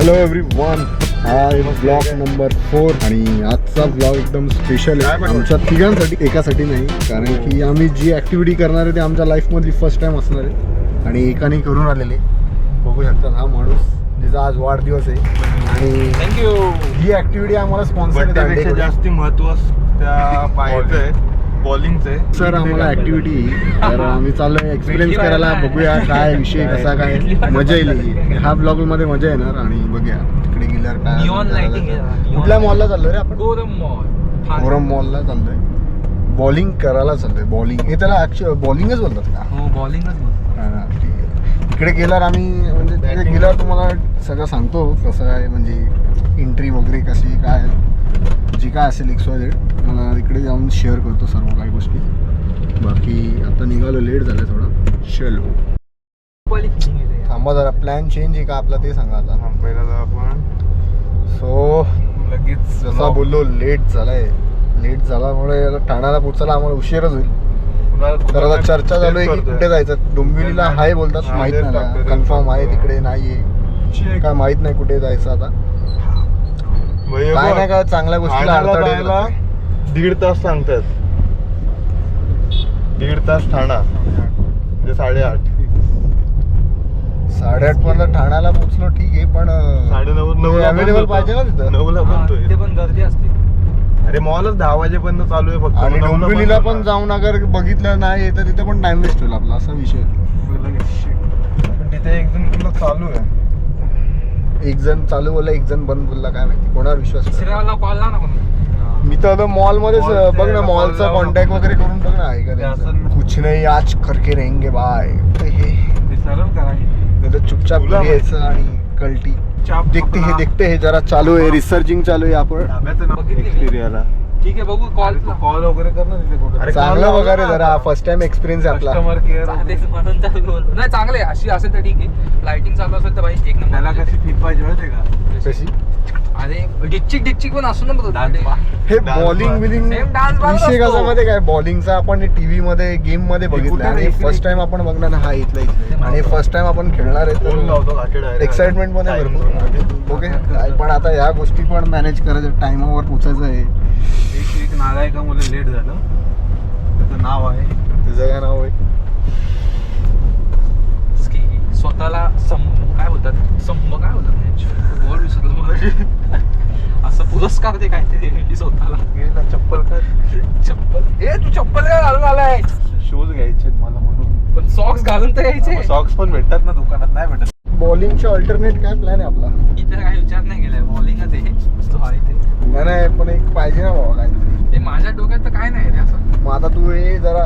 Hello everyone, हा blog number 4 आणि आजचा ब्लॉग एकदम स्पेशल आहे आमच्या तिघांसाठी, एकासाठी नाही. कारण की आम्ही जी ॲक्टिव्हिटी करणार आहे ते आमच्या लाईफमधली फर्स्ट टाइम असणार आहे आणि एकाने करून आलेले. बघू शकतात हा माणूस जिचा आज वाढदिवस आहे आणि थँक्यू. ही ॲक्टिव्हिटी आम्हाला स्पॉन्सर जास्ती महत्व त्या पाहायचं आहे बॉलिंगचे. सर आम्हाला ॲक्टिव्हिटी तर आम्ही चाललोय एक्सपिरियन्स करायला. बघूया काय विषय कसा काय, मजा येईल. ह्या ब्लॉगमध्ये मजा येणार आणि बघूया तिकडे गेल्यावर काय. कुठल्या मॉलला चाललोय रे आपण? फोरम मॉलला चाललोय. बॉलिंग करायला चाललोय. बॉलिंग हे त्याला ऍक्च्युअली बॉलिंगच बोलतात का? हो बॉलिंगच बोलतात. ठीक आहे. इकडे गेल्यावर आम्ही म्हणजे तिकडे गेल्यावर तुम्हाला सगळं सांगतो कसं आहे, म्हणजे एंट्री वगैरे कशी काय जी काय असेल XYZ मला तिकडे जाऊन शेअर करतो सर्व काही गोष्टी. बाकी आता निघालो, लेट झालं थोडं. चलो थांबा जरा, प्लॅन चेंज आहे का आपला ते सांगा आता. पहिला आपण सो लगेच जसा बोललो लेट झालाय. लेट झाल्यामुळे ठाण्याला पोचायला आम्हाला उशीरच होईल. तर आता चर्चा चालू आहे की कुठे जायचं. डोंबिवलीला आहे बोलतात, माहित नाही कन्फर्म आहे तिकडे नाहीये काय माहित नाही कुठे जायचं आता. काय नाही काय चांगल्या गोष्टीला अडथळे येतात. 1.5 तास सांगतात. 1.5 तास ठाणा म्हणजे 8:30. 8:30 पर्यंत ठाण्याला पोहोचलो ठीक आहे, पण 9:30 अवेलेबल पाहिजे ना तिथं. 9ला बनतोय. ते पण गर्दी असते. अरे मॉलच 10 वाजेपर्यंत चालू आहे फक्त. आणि डोंबिवलीला पण जाऊन अगर बघितलं नाही तर तिथे पण टाइम वेस्ट होईल आपला, असा विषय. पण तिथे एक जण तुला चालू आहे. एक जण चालू बोलला, एक जण बंद बोलला, काय माहिती कोणावर विश्वास. मी तर आता मॉल मध्येच बघ ना, मॉलचा कॉन्टॅक्ट वगैरे करून बघ ना. आहे का त्यांचं? कुछ नाही आज करके रहेंगे बाय. हे तर चुपचाप घरी यायचं आणि कल्टी देखते हे जरा चालू आहे, रिसर्चिंग चालू आहे. आपण ठीक आहे बघू. कॉल वगैरे कर ना तिथे कुठे. चांगलं बघा रे जरा, फर्स्ट टाइम एक्सपिरियन्स आहे आपला. कस्टमर केअर नाही चांगले अशी असेल तर ठीक आहे. लाइटिंग चालू असेल तर भाई एक नंबर. त्याला कशी फील पाहिजे माहिती का? कशी अरे डिचिक पण असू ना. हे bowling billing Same dance ball विषय असतो. कसा मध्ये काय, बॉलिंगचा आपण टीव्ही मध्ये गेम मध्ये बघितलं आणि फर्स्ट टाइम आपण बघणार ना. हा इथला आणि फर्स्ट टाइम आपण खेळणार आहे. एक्साइटमेंट मध्ये भरपूर. ओके पण आता या गोष्टी पण मॅनेज करायचं, टाइमावर पोचायचं आहे. एक नालायकामुळे लेट झालं. त्याचं नाव आहे, तुझं काय नाव आहे? स्वतःला काय बोलतात, काय बोलतात बोल विसरलो. असं पुरस्कार ते काहीतरी स्वतःला. चप्पल ए तू चप्पल काय घालून आलाय? शूज घ्यायचे मला म्हणून. पण सॉक्स घालून तर यायचे. सॉक्स पण भेटतात ना दुकानात, नाही भेटत. बॉलिंगचे अल्टरनेट काय प्लॅन आहे आपला? इथे काही विचार नाही केलाय. बॉलिंगच आहे. नाही पण एक पाहिजे ना बाबा काहीतरी. ते माझ्या डोक्यात तर काय नाही रे असं. मग आता तू हे जरा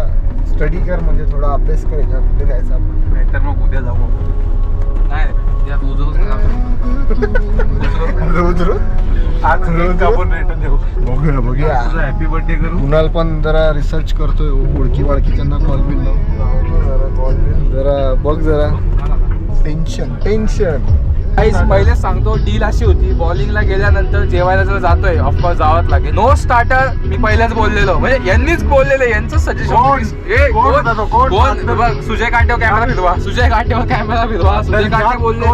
स्टडी कर, म्हणजे थोडा अभ्यास कर याच्यावर कुठे जायचं आपण. नाहीतर मग उद्या जाऊ. नाही त्यात रोज आज रोज आपण रिटर्न देऊ. बघूया. हॅपी बर्थडे करू. कुणाल पण जरा रिसर्च करतोय, ओळखी वाळखीच्यांना कॉल बिल जरा बघ जरा. टेन्शन पहिलेच सांगतो, डील अशी होती बॉलिंगला गेल्यानंतर जेवायला जर जातोय ऑफकोर्स जावंच लागेल. नो स्टार्टर मी पहिलेच बोललेलो, म्हणजे यांनीच बोललेलं, यांचं सजेशन. बघ सुजय काटेवर कॅमेरा फिरवा, सुजय काटेवर कॅमेरा फिरवा. सुजय काटे बोललेला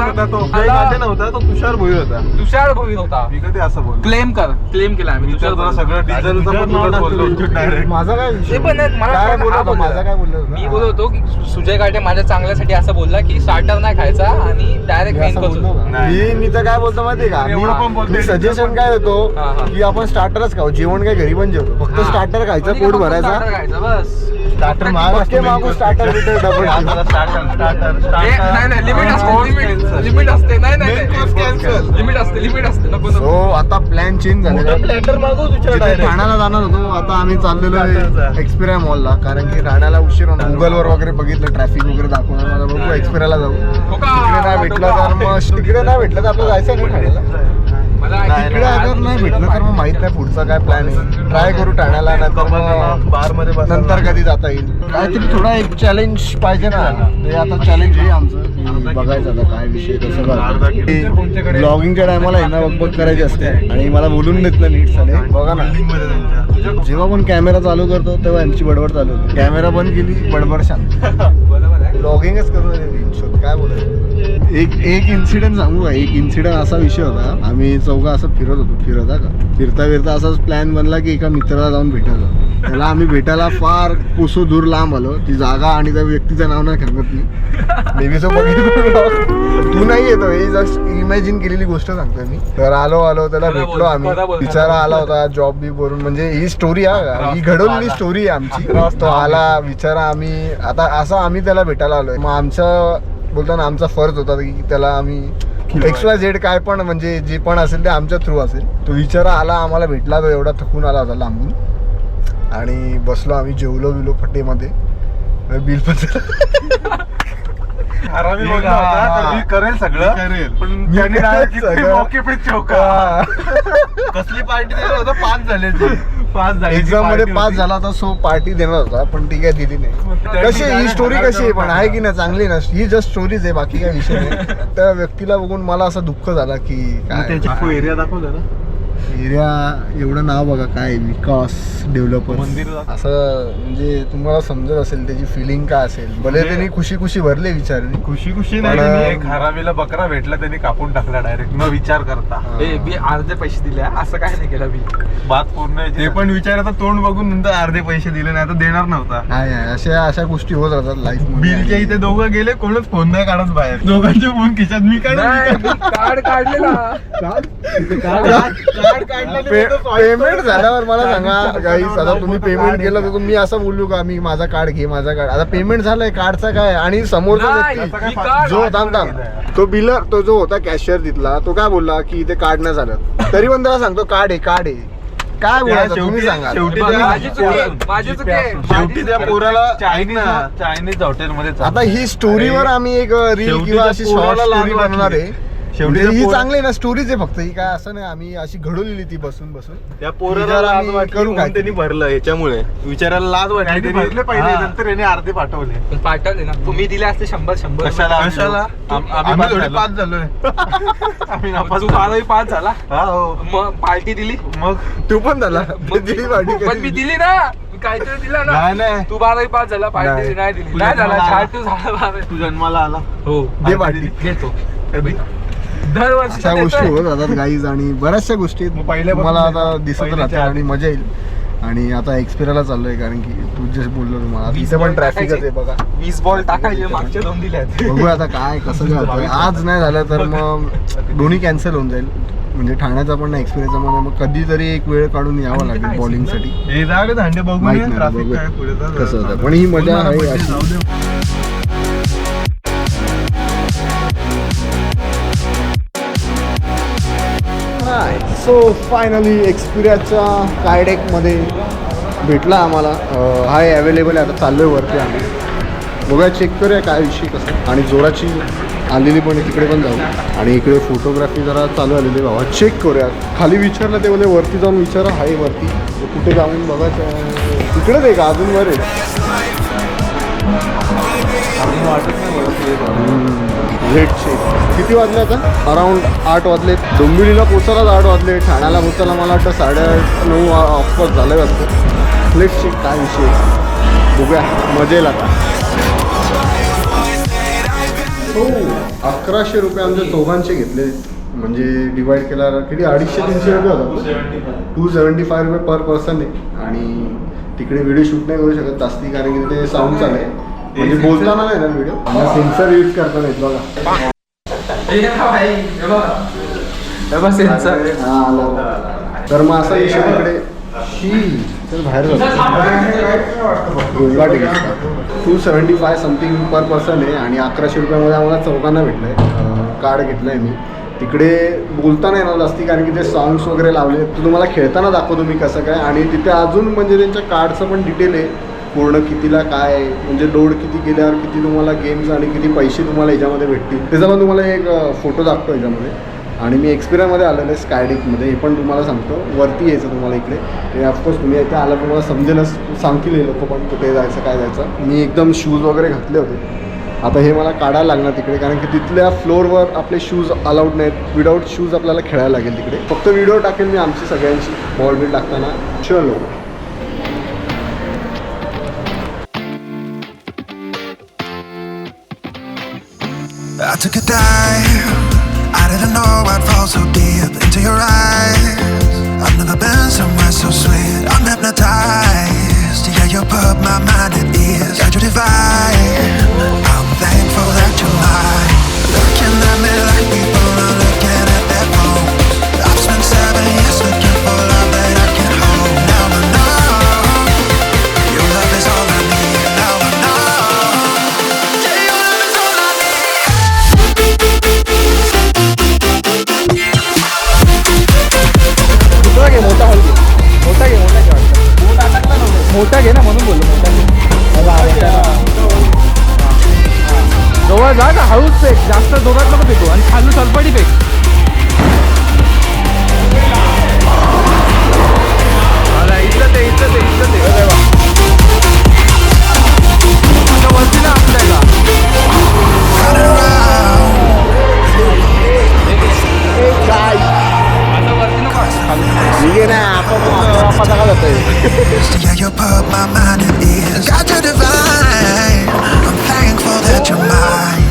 नव्हता तो, तुषार भोईर होता. तुषार भोईर होता. मी कधी असं बोल. क्लेम केला आम्ही. सगळं डिझेल माझा काय ते विषय? पण काय बोलतो माझा काय बोललो मी बोलत होतो की सुजय काटे माझ्या चांगल्यासाठी असं बोलला की स्टार्टर नाही खायचा आणि डायरेक्ट मेन करतो. मी तर काय बोलतो माहितीये का, मी सजेशन काय देतो की आपण स्टार्टरच खाऊ. जेवण काय घरी पण जेवतो, फक्त स्टार्टर खायचं, पोट भरायचा. बस स्टार्टर मागू स्टार्टर बिटर डबल. नाही लिमिट असते. लिमिट असते नको. सो आता प्लॅन चेंज झालेला आहे. ठाण्याला जाणार होतो, आता आम्ही चाललेलो आहे एक्सपिरिया मॉलला. कारण की ठाण्याला उशीर होणार. गुगलवर वगैरे बघितलं, ट्रॅफिक वगैरे दाखवणार. मला बघू एक्सपिरियाला जाऊ. तिकडे नाही भेटलं तर मग तिकडे नाही भेटलं तर आपलं जायचं नाही ठाण्याला. तिकडे अगर नाही भेटलं तर मग माहित नाही पुढचा काय प्लॅन आहे. ट्राय करू ठाण्याला, नंतर बार मध्ये नंतर कधी जाता येईल. काहीतरी थोडा एक चॅलेंज पाहिजे ना. ते आता चॅलेंज आहे आमचं, बघायचं आता काय विषय कसं. ब्लॉगिंगच्या टायमाला आहे ना बघ करायची असते आणि मला बोलून देत नाही नीट झाले. बघा ना, जेव्हा पण कॅमेरा चालू करतो तेव्हा यांची बडबड चालू होती. कॅमेरा बंद केली, बडबड शांत. बरोबर आहे. ब्लॉगिंगच करू शोध काय बोलायचं. एक इन्सिडेंट सांगू का. एक इन्सिडेंट असा विषय होता. आम्ही चौघा असं फिरत फिरता असंच प्लॅन बनला की एका मित्राला जाऊन भेटायचं. त्याला आम्ही भेटायला फार कोसो दूर लांब आलो. ती जागा आणि त्या व्यक्तीचं नाव नाही सांगत मी. नेहमीच बघितलं तू नाही येतो, हे जस्ट इमॅजिन केलेली गोष्ट सांगतोय मी. तर आलो त्याला भेटलो आम्ही. विचारा आला होता जॉब बी करून, म्हणजे ही स्टोरी ही घडवलेली स्टोरी आहे आमची. तो आला विचारा. आम्ही आता असं आम्ही त्याला भेटायला आलोय. मग आमचा बोलताना आमचा फर्ज होता की त्याला आम्ही XYZ काय पण म्हणजे जे पण असेल ते आमच्या थ्रू असेल. तो विचारा आला आम्हाला भेटला. तो एवढा थकून आला होता लांबून. आणि बसलो आम्ही, जेवलो बिलो फटेमध्ये. बिल पण आरामी बोलला होता तर मी करेल सगळं, पण त्याने direct किती मौके पे चौका. कसली पार्टी देणार होता? 5 झाले. 5 झाले. एक्झाम मध्ये पास झाला होता, सो पार्टी देणार होता पण ती काय दिली नाही. कशी ही स्टोरी कशी आहे पण आहे की नाही चांगली ना. ही जस्ट स्टोरीज आहे, बाकी काय विषय नाही. त्या व्यक्तीला बघून मला असं दुःख झाला की काय एरिया दाखवला ना. एरिया एवढं नाव बघा काय, विकास डेव्हलपर मंदिर असं. म्हणजे तुम्हाला समजत असेल त्याची फिलिंग काय असेल. भले त्यांनी खुशी भरले विचारली. खुशी नाही. एक हरामीला बकरा भेटला, त्यांनी कापून टाकला डायरेक्ट न विचार करता. मी अर्धे पैसे दिले असं काय नाही केलं मी. बात पूर्ण ते पण विचारायचं तोंड बघून नंतर अर्धे पैसे दिले, नाही तर देणार नव्हता. नाही अशा गोष्टी होत राहतात लाईफ मध्ये. बिलच्या इथे दोघं गेले, कोणच फोन नाही काढत बाहेर. दोघांचे फोन खिशात. मी कार्ड काढलेला. पेमेंट झाल्यावर मला सांगा काही. आता तुम्ही पेमेंट केलं तर मी असं बोलू का मी माझा कार्ड घे माझा कार्ड. आता पेमेंट झालंय, कार्डचा काय. आणि समोरचा व्यक्ती जो थांब तो बिलर, तो जो होता कॅशियर तिथला, तो काय बोलला की इथे कार्ड नाही झालं. तरी पण त्याला सांगतो कार्ड आहे काय बोलायचं तुम्ही सांगा. शेवटी त्या पोराला चायनीज हॉटेल मध्ये. आता ही स्टोरीवर आम्ही एक रील किंवा अशी शॉर्ट स्टोरी बनवणार आहे. शेवटी ही चांगली ना स्टोरीज आहे फक्त. ही काय असं नाही आम्ही अशी घडवलेली ती बसून त्या पोराला लाज वाटली त्यांनी भरलं. याच्यामुळे विचारायला लाज वाटली. भरले पहिले, नंतर याने अर्धे पाठवले ना. तुम्ही दिले असते 100 कशाला आम्ही थोडे 5 झालोय. आम्ही तू 12 झाला. मग पार्टी दिली. मग तू पण झाला दिली पार्टी. पण मी दिली ना, काहीतरी दिला ना. नाही तू 12 झाला, पार्टी नाही दिली. नाही झाला, तू झाला. तू जन्माला आला. हो दे पार्टी घेतो. अशा गोष्टी होत राहतात गाईज. आणि बऱ्याचशा गोष्टी मला आता दिसत राहतात आणि मजा येईल. आणि आता एक्सपिरियन्सला चाललोय कारण की तू जे बोललो तुम्हाला तिथे पण ट्रॅफिकच आहे बघा. 20 बॉल टाकायचे, मागच्या 2 दिल्या. बघू आता काय कसं काय होतं. आज नाही झालं तर मग दोन्ही कॅन्सल होऊन जाईल. म्हणजे ठाण्याचा पण नाही एक्सपिरियन्स मला. मग कधीतरी एक वेळ काढून यावं लागेल बॉलिंगसाठी. माहित नाही बघू कसं होतं, पण ही मजा आहे अशी. सो फायनली एक्सपिरियन्सच्या कायडेकमध्ये भेटला आम्हाला. हाय अवेलेबल आहे. आता चाललो आहे वरती आम्ही. बघूया चेक करूया काय विषय कसं. आणि जोराची आलेली पण तिकडे पण जाऊ. आणि इकडे फोटोग्राफी जरा चालू आलेली बाबा. चेक करूया. खाली विचारलं ते बोलले वरती जाऊन विचारा. हाय वरती कुठे जाऊन बघायचं. तिकडेच आहे का अजून वर आहे. Let check. किती वाजले आता? अराऊंड 8 वाजले. डोंबिवलीला पोचायलाच 8 वाजले. ठाण्याला पोचायला मला वाटतं 9:30 ऑफकोर्स झालं वाटतं. लेट चेक काय विषय. बघूया मजा येईल आता. हो 1100 रुपये आमच्या चौघांचे घेतले. म्हणजे डिवाइड केला किती 250-300 रुपये होतात. 275 रुपये पर पर्सन आहे. आणि तिकडे व्हिडिओ शूट नाही करू शकत जास्ती कारण की ते साऊंड चालू आहे. म्हणजे बोलताना नाही ना व्हिडिओ. सेन्सर यूज करता नाहीत बघा. तर मग असा विषय तिकडे बाहेर गोंगा तिकीट 275 समथिंग पर पर्सन आहे. आणि 1100 रुपयामध्ये आम्हाला चौघांना भेटलं आहे. कार्ड घेतलं आहे मी. तिकडे बोलता नाही ना जास्ती कारण की ते सॉंग्स वगैरे लावले. तर तुम्हाला खेळताना दाखवतो मी कसं काय. आणि तिथे अजून म्हणजे त्यांच्या कार्डचं पण डिटेल आहे पूर्ण कितीला काय म्हणजे लोड किती केल्यावर किती तुम्हाला गेम्स आणि किती पैसे तुम्हाला याच्यामध्ये भेटतील. त्याचा पण तुम्हाला एक फोटो दाखवतो याच्यामध्ये. आणि मी एक्सपिरियन्समध्ये आलेलं आहे स्कायडेकमध्ये. हे पण तुम्हाला सांगतो. वरती यायचं तुम्हाला इकडे. ते ऑफकोर्स तुम्ही इथे आला तुम्हाला समजेलच. सांगतील हे लोक पण कुठे जायचं काय जायचं. मी एकदम शूज वगैरे घातले होते. आता हे मला काढायला लागणार तिकडे कारण की तिथल्या फ्लोअरवर आपले शूज अलाउड नाहीत. विदाऊट शूज आपल्याला खेळायला लागेल तिकडे. फक्त व्हिडिओ टाकेल मी आमची सगळ्यांची बॉल बिल टाकताना. चलो took a dive. I didn't know I'd fall so deep into your eyes. I've never been somewhere so sweet. I'm hypnotized. Yeah, you put my mind at ease. Got your divine. I'm thankful that you're mine. Looking at me like people are looking at their phones. I've spent 7 years looking for love that I can hold. Now I know your love is all I need. Now I know. Yeah, your love is all I need. दुसरा घे, मोठा hall घे. मोठा घे वाटतं. मोठा घे ना, म्हणून बोललो मोठा घे. जवळ जा का, हळूच फेक, जास्त जोरात नको फेकू आणि खालू सलपडी फेक. इज्जत आहे. आता वरती ना आपल्याला आता वरती ना ठीक आहे ना, आपण जागा जातोय. Yeah, you put my mind at ease. Got your divine. I'm thankful that you're mine.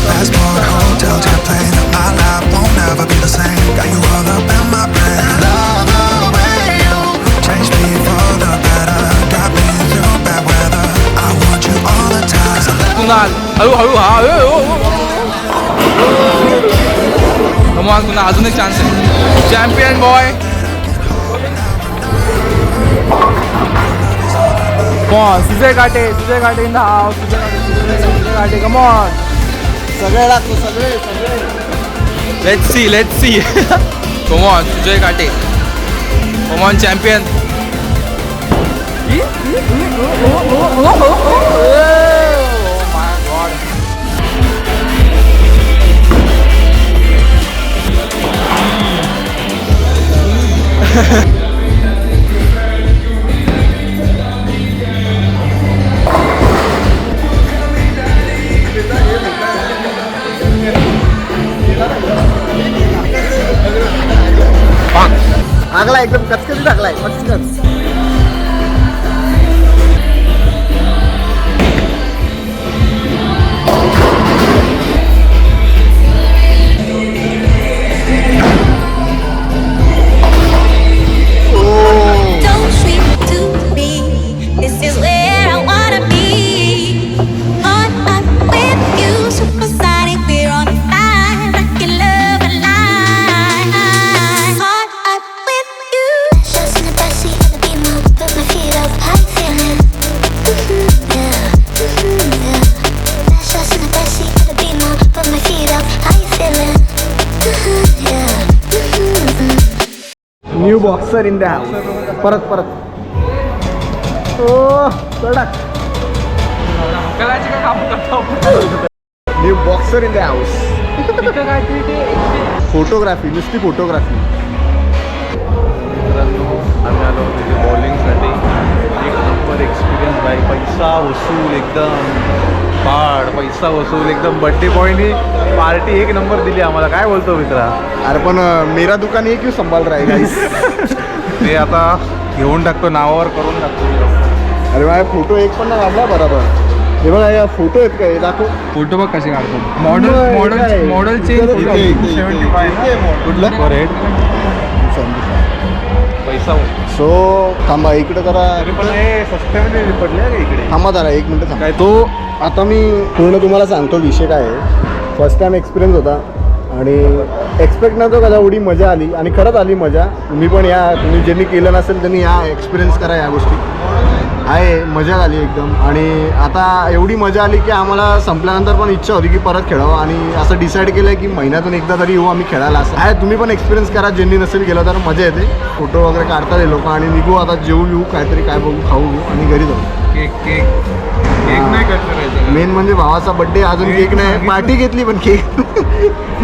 Passport, hotel, jet plane. My life won't ever be the same. Got you all up in my brain. Love the way you change me for the better. Got me through bad weather. I want you all the time. Kunal हळू हा. Come on Kunal, अजून एक chance आहे. Champion boy. Come on Sujay Ghate in the house. Sujay Ghate come on. सगळे लागतो, सगळे. Let's see come on Sujay Ghate. Come on champion. आगला एकदम कचकची टाकलाय, कचकच. Don't sweep to me. This is where I wanna be. On up with you, supersonic. We're on fire, like a love alive. On up with you. Just in the backseat of the Beamer, put my feet up. How you feeling? Yeah. Just in the backseat of the Beamer, put my feet up. How you feeling? Yeah. New boxer in the house. परत ओ कडक. कलाची काय काम करतो. New boxer in the house. तिथं काय ते photography, नुसती photography. मित्रांनो, आम्ही आलो तिथे बॉलिंगसाठी. एक नंबर एक्सपिरियन्स भाई. पैसा वसूल एकदम पैसा वसूल एकदम. बड्डे बॉयनी पार्टी एक नंबर दिली आम्हाला. काय बोलतो मित्रा? अरे पण मेरा दुकान हे क्यों संभाल रहा है गाइस? ते आता घेऊन टाकतो, नावावर करून टाकतो. अरे माझा फोटो एक पण नाही काढला बरोबर. हे बघा, या फोटो आहेत काय, दाखव. फोटो बघ कसे काढतो. काय? Model change. इथे, इथे, इथे. 75 ना? कुठलं? रेट पैसा सो थांबा इकडे जरा. तरी पण हे सस्त्यामध्ये पडले का इकडे? थांबा जरा 1 मिनिट थांबा. काय तो आता मी पूर्ण तुम्हाला सांगतो विषय काय आहे. फर्स्ट टाइम एक्सपिरियन्स होता आणि एक्सपेक्ट नव्हतं का एवढी मजा आली आणि खरंच आली मजा. तुम्ही पण या, तुम्ही ज्यांनी केलं नसेल त्यांनी या, एक्सपिरियन्स करा या गोष्टी. आहे मजा आली एकदम. आणि आता एवढी मजा आली की आम्हाला संपल्यानंतर पण इच्छा होती की परत खेळावं आणि असं डिसाईड केलं आहे की महिन्यातून एकदा तरी येऊ आम्ही खेळायला. असं आहे. तुम्ही पण एक्सपिरियन्स करा, ज्यांनी नसेल गेलं तर मजा येते. फोटो वगैरे काढतात हे लोक आणि निघू आता, जेवू येऊ काहीतरी, काय बघू, खाऊ घेऊ आणि घरी जाऊ. केक नाही कट करायचं. मेन म्हणजे भावाचा बड्डे, अजून केक नाही. पार्टी घेतली पण केक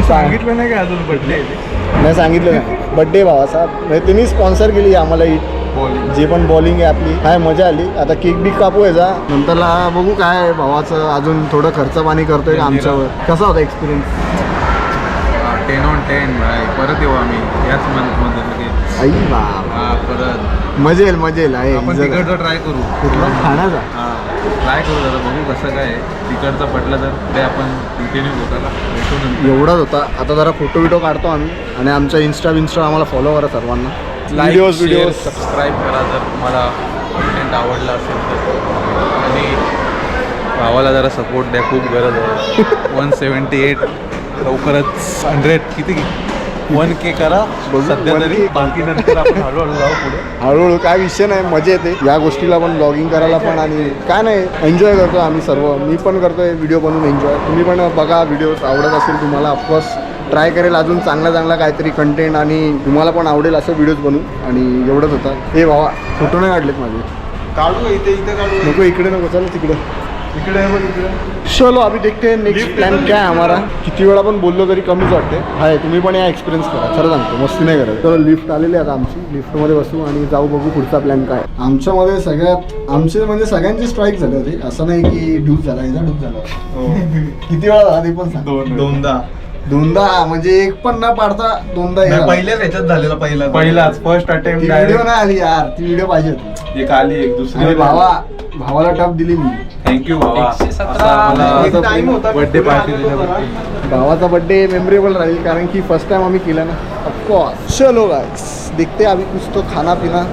सांगितलं नाही का अजून बड्डे? नाही सांगितलं नाही. बड्डे भावाचा म्हणजे त्यांनी स्पॉन्सर केली आम्हाला ही जे पण बॉलिंग आहे आपली. काय मजा आली. आता केक बी कापू याचा नंतरला बघू काय भावाचं अजून थोडं खर्च पाणी करतोय का आमच्यावर. कसा होता एक्सपिरियन्स? 10 on 10 भाई. परत येऊ आम्ही याच मंथमध्ये लगेच. आई बाबा परत मजा येईल आहे. आपण तिकडचं ट्राय करू. कुठला खाण्याचा? हा ट्राय करू दादा, बघू कसं काय आहे. तिकडचं पटलं तर ते आपण कंटिन्यू होताला भेटू नंतर. एवढाच होता. आता जरा फोटो बिटो काढतो आम्ही आणि आमच्या इंस्टा आम्हाला फॉलो करा सर्वांना. व्हिडिओज सबस्क्राईब करा जर तुम्हाला कंटेंट आवडला असेल तर. आणि भावाला जरा सपोर्ट द्या, खूप गरज आहे. 178 लवकरच 100 किती 1K करा सध्या तरी, 1K. बाकी नंतर आपण हळूहळू जाऊ पुढे. हळूहळू काय विषय नाही, मजा येते या गोष्टीला पण, ब्लॉगिंग करायला पण. आणि काय नाही, एन्जॉय करतो आम्ही सर्व. मी पण करतोय व्हिडिओ बनवून एन्जॉय. तुम्ही पण बघा व्हिडिओज, आवडत असेल तुम्हाला ऑफकोर्स ट्राय करेल अजून चांगला काहीतरी कंटेंट आणि तुम्हाला पण आवडेल असं व्हिडिओज बनवू. आणि एवढंच होतं. हे भावा फोटो नाही काढलेत माझे. काढू इथे काढू. नको इकडे नको, चल तिकडे. इकडे इकडे चलो अभी देखते हैं नेक्स्ट प्लॅन काय आहे हमारा. किती वेळा पण बोललो तरी कमीच वाटते. हाय तुम्ही पण या एक्सपिरियन्स करा, खरं सांगतो मस्ती नाही करत. तर लिफ्ट आलेली आता आमची, लिफ्टमध्ये बसू आणि जाऊ बघू पुढचा प्लॅन काय. आमच्यामध्ये आमचे म्हणजे सगळ्यांचे स्ट्राईक झाले होते. असं नाही की डूब झाला, याचा डूब झाला. किती वेळा झाला ते पण सांग. दोनदा म्हणजे एक पण न पाडता दोनदा. पहिल्याच ह्याच्यात झालेला पहिलाच फर्स्ट अटेम्प्ट. व्हिडिओ नाही आली यार, ती व्हिडिओ पाहिजे होती. एक आली, एक दुसरी. आणि भावाला टप दिली मी. थँक्यू भावा. 117 बर्थडे पार्टी दिल्याबद्दल. भावाचा बर्थडे मेमोरेबल राहील कारण की फर्स्ट टाइम आम्ही केला ना, ऑफकोर्स. चलो गाइस देखते अभी कुछ तो खाना पिना.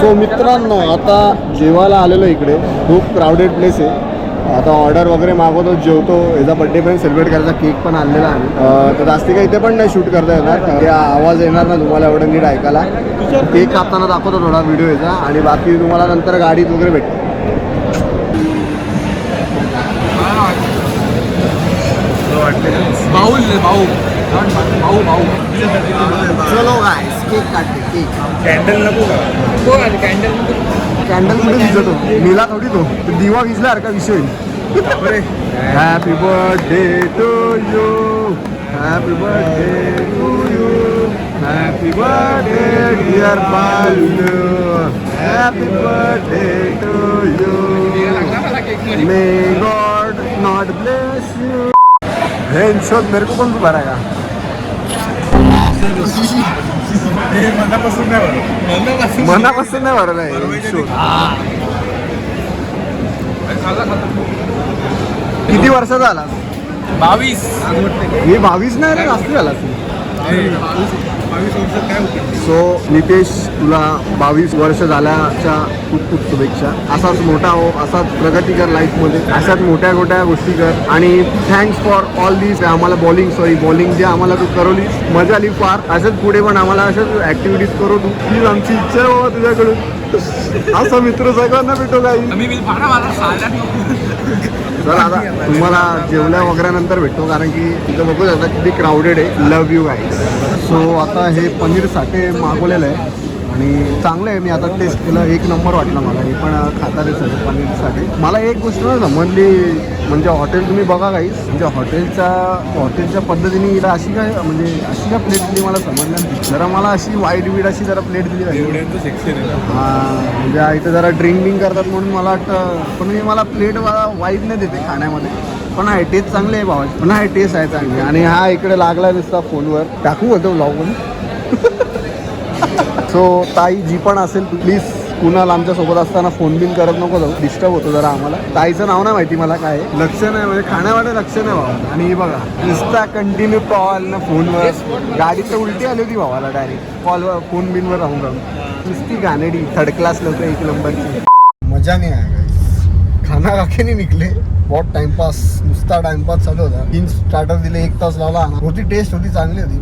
सो मित्रांनो आता जेवायला आलेलो इकडे. खूप क्राऊडेड प्लेस आहे. आता ऑर्डर वगैरे मागवतो, जेवतो. याचा बर्थडे पण सेलिब्रेट करायचा, केक पण आणलेला आम्ही. तर जास्ती काही इथे पण नाही शूट करता येणार, त्या आवाज येणार ना तुम्हाला एवढं नीट ऐकायला. केक कापताना दाखवतो थोडा व्हिडिओ याचा आणि बाकी तुम्हाला नंतर गाडीत वगैरे भेटतो. चलो गाइस केक काटते. केक कॅन्डल नको का? कॅन्डल कुठे विजतो, नीला थोडी तो दिवा विजला का विषय. Happy birthday to you, happy birthday to you, happy birthday dear Balu, happy birthday to you, may God not bless you. हे शोध मेरे को पण तू भरा का. मनापासून नाही भरला आहे शोध. किती वर्षाचा झाला? 22. मी 22 नाही रे, जास्त झाला. सो नितेश तुला 22 वर्ष झाल्याच्या खूप खूप शुभेच्छा. असाच मोठा हो, असाच प्रगती कर लाईफमध्ये, अशाच मोठ्या गोष्टी कर. आणि थँक्स फॉर ऑल दिस. आम्हाला बॉलिंग जे आम्हाला तू करवलीस, मजा आली फार. असंच पुढे पण आम्हाला अशाच ॲक्टिव्हिटीज करू तू, प्लीज. आमची इच्छा आहे बाबा तुझ्याकडून. असं मित्र सगळ्यांना भेटो काही. तर आता तुम्हाला जेवल्या वगैरे नंतर भेटतो कारण की तिथं बघू आता किती क्राऊडेड आहे. Love you guys. सो आता हे पनीर साठे मागवलेलं आहे आणि चांगलं आहे. मी आता टेस्ट केलं, एक नंबर वाटला मला. हे पण खातात सगळं पनीर साठे. मला एक गोष्ट ना समजली, म्हणजे हॉटेल तुम्ही बघा गाईज, म्हणजे हॉटेलच्या पद्धतीने हिला अशी काय प्लेट दिली मला समजलं नाही. जरा मला अशी वाईट बीट अशी जरा प्लेट दिली पाहिजे. हां म्हणजे इथं जरा ड्रिंक करतात म्हणून मला वाटतं, पण मी मला प्लेट वाईट नाही देते खाण्यामध्ये. पण हा टेस्ट चांगले आहे भावाची, पण हा टेस्ट आहे चांगली. आणि हा इकडे लागला नुसता फोनवर टाकू होतो ब्लॉगमध्ये. सो ताई जी पण असेल प्लीज कुणाला आमच्यासोबत असताना फोन बिन करत नको जाऊ, डिस्टर्ब होतो जरा आम्हाला. ताईचं नाव नाही माहिती मला काय, लक्ष नाही म्हणजे खाण्यामध्ये लक्ष नाही भावा. आणि हे बघा नुसता कंटिन्यू कॉल ना फोनवर. गाडीत तर उलटी आली होती भावाला डायरेक्ट कॉलवर, फोन बिनवर राहून नुसती गाणेडी. थर्ड क्लास लोक, एक नंबरची. मजा नाही आहे खाना खाके नाही निघले. बहुत टाइमपास, नुसता टाइमपास चालू होता. 3 स्टार्टर दिले, 1 तास लावला. होती टेस्ट होती, चांगली होती.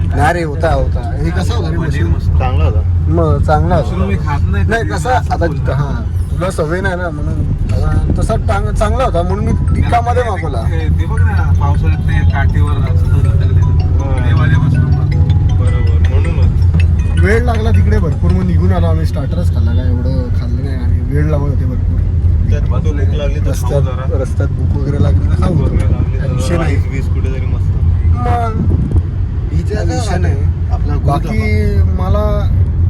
नाही रे होता हे कसं होता रे मशरूम. चांगला होता मग चांगला मी खात नाही कसं आता हां तुला सवय नाही ना म्हणून तसा चांगला होता म्हणून मी टिक्कामध्ये मागवला. ते बघ ना पावसाळ्यात काठीवर बरोबर म्हणूनच वेळ लागला तिकडे भरपूर. मग निघून आलो आम्ही. स्टार्टरच खाल्ला काय एवढं खाल्लं नाही आणि वेळ लागत होते भरपूर. रस्त्यात भूक वगैरे लागली खाऊ विषय नाही. कुठेतरी मस्त मग विषय नाही आपला. बाकी मला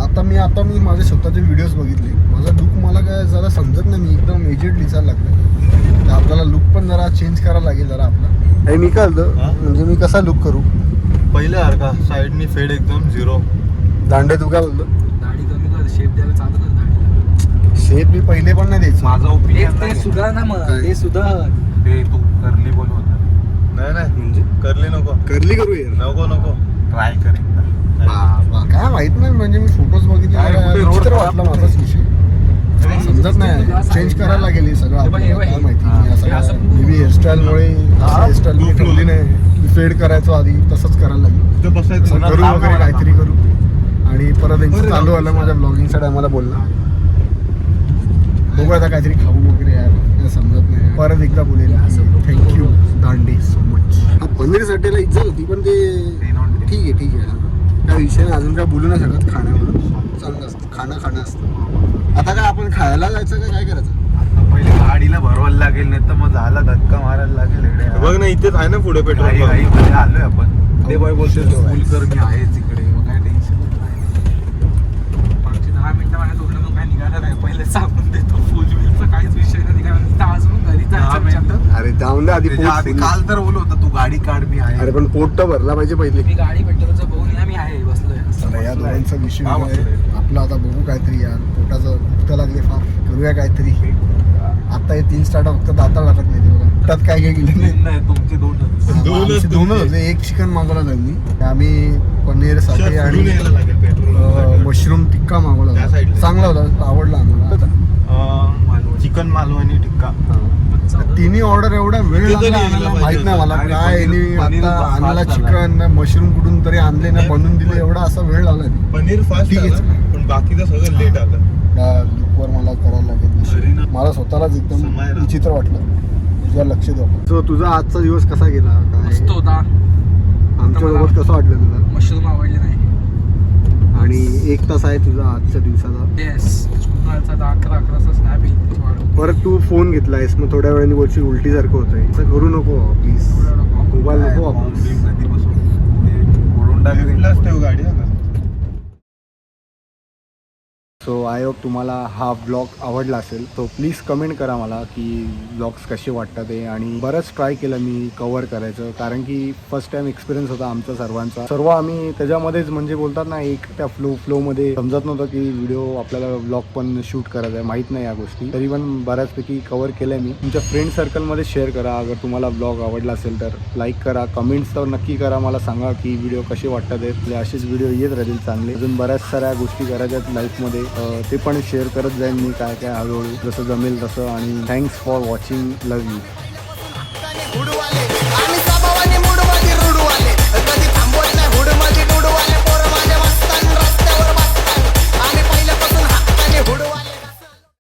आता मी माझे स्वतःचे व्हिडिओज बघितले. माझा लुक मला काय जरा समजत नाही. मी एकदम एजेड दिसायला लागलं. तर आपल्याला लुक पण जरा चेंज करायला लागेल जरा आपला. मी काय म्हणजे मी कसा लुक करू पहिल्यासारखा साईडनी फेड एकदम 0. दांडे तू काय बोलतो. दाढी कमी कर शेप द्यायला चालू कर दाढीला. शेप मी पहिले पण नाही द्यायचं. माझा ओपिनियन ते सुधार ना मग ते सुधार. ते तू करली बोल होता नाही म्हणजे करली नको करली करू यार. नको ट्राय कर एकदा. बाबा, काय माहित नाही म्हणजे मी फोटोज बघितले काय जरा कुठे रोड विचित्र खराब वाटला माझाच विषय. समजत नाही चेंज करायला लागेल हे सगळं आपल्याला. काय माहिती मी असं मे बी हेअरस्टाईलमुळे हेअरस्टाईल मी ठेवली नाही. फेड करायचो आधी तसंच करायला लागेल. असं करू वगैरे काहीतरी करू. आणि परत यांचं चालू आलं माझ्या ब्लॉगिंगसाठी आम्हाला बोलला बघू आता काहीतरी खाऊ वगैरे यार. काय समजत नाही. परत एकदा बोलेल थँक्यू दांडी सो मच. पनीरसाठीला इज्जत होती पण ते ठीक आहे त्या विषयाने अजून काय बोलू नाही शकत. खाण्यावर चांगलं असतं खाणं असतं. आता काय आपण खायला जायचं का काय करायचं. आता पहिले गाडीला भरवायला लागेल नाही तर मग झाला धक्का मारायला लागेल इकडे. बघ ना इथेच आहे ना पुढे पेट्रोल पंप. मध्ये आलोय आपण. ते बाय बोलतोय फुल कर मी आहे तिकडे मग काय टेन्शन नाही. 10 मिनिटं माझ्या तोंडातून काय निघालं नाही. पहिले सांगून देतो फुलबिलचा काहीच विषय नाही निघाला. अजून घरी जायचं विचारतं. अरे जाऊन दे आधी त्याच्या पोट आधी फुल. काल तर बोललो होता तू गाडी काढ मी आहे. अरे पण पोट तर भरला पाहिजे पहिले. मी गाडी पेट्रोलचं बघून या मी आहे बसलोय. चला या दोघांचा विषय हा, आहे बसलोय. आपला. आता बघू काहीतरी यार. पोटाचं भूक लागले फार. करूया काहीतरी. आता हे 3 स्टार्ट फक्त दाता लागत नाही बघा. त्यात काय गेलं नाही. नाही तुमचे दोनच. आमचे दोनच होते. एक चिकन मागवला त्यांनी. आम्ही पनीर साठी आणि यायला लागेल पेट्रोल. मशरूम टिक्का मागवला त्या होता. साईडला. चांगला होता आवडला आम्हाला. चिकन मालवणी टिक्का. तिन्ही ऑर्डर एवढा वेळ किती तरी लागला यायला आणायला पाहिजे माहित नाही मला होतं. काय. पनीर आता fast आणला झाला. चिकन मशरूम कुठून तरी आणले ना बनवून दिले. एवढा असा वेळ लागला पनीर फास्ट ठीक आहे. आलं पण बाकीचं सगळं लेट आलं. त्या लुकवर मला करायला लागेल. मला स्वतःलाच एकदम समायला. विचित्र वाटलं. तुझ्या लक्ष देऊ. सो तुझा आजचा दिवस कसा गेला मस्त काय होता. आमच्यासोबत कसं वाटलं तुला. मशरूम आवडले नाही. आणि 1 तास आहे तुझा आजच्या दिवसाचा. येस कुणालचा 11 स्नॅप येईल. परत तू फोन घेतलायस मग थोड्या वेळाने वरची उलटीसारखं होतंय. असं करू नको प्लीज. मोबाईल नको वापरू. कधीपासून ओढून टाकले. लेफ्टलाच ठेव गाडी आता. सो आय होप तुम्हाला हा ब्लॉग आवडला असेल. तो प्लीज कमेंट करा मला की ब्लॉग्स कसे वाटतात ते. आणि बरंच ट्राय केलं मी कवर करायचं कारण की फर्स्ट टाइम एक्सपिरियन्स होता आमचा सर्वांचा. सर्व आम्ही त्याच्यामध्येच म्हणजे बोलतात ना एक त्या फ्लोमध्ये समजत नव्हतं की व्हिडिओ आपल्याला ब्लॉग पण शूट करायचा आहे. माहीत नाही या गोष्टी. तरी पण बऱ्याचपैकी कवर केलं आहे मी. तुमच्या फ्रेंड सर्कलमध्ये शेअर करा. अगर तुम्हाला ब्लॉग आवडला असेल तर लाईक करा. कमेंट्स तर नक्की करा. मला सांगा की व्हिडिओ कसे वाटतात आहेत. असेच व्हिडिओ येत राहतील चांगले. अजून बऱ्याच साऱ्या गोष्टी करायच्या आहेत लाईफमध्ये. ते पण शेअर करत जाईन मी काय हळूहळू जसं जमेल तसं. आणि thanks for watching. Love you.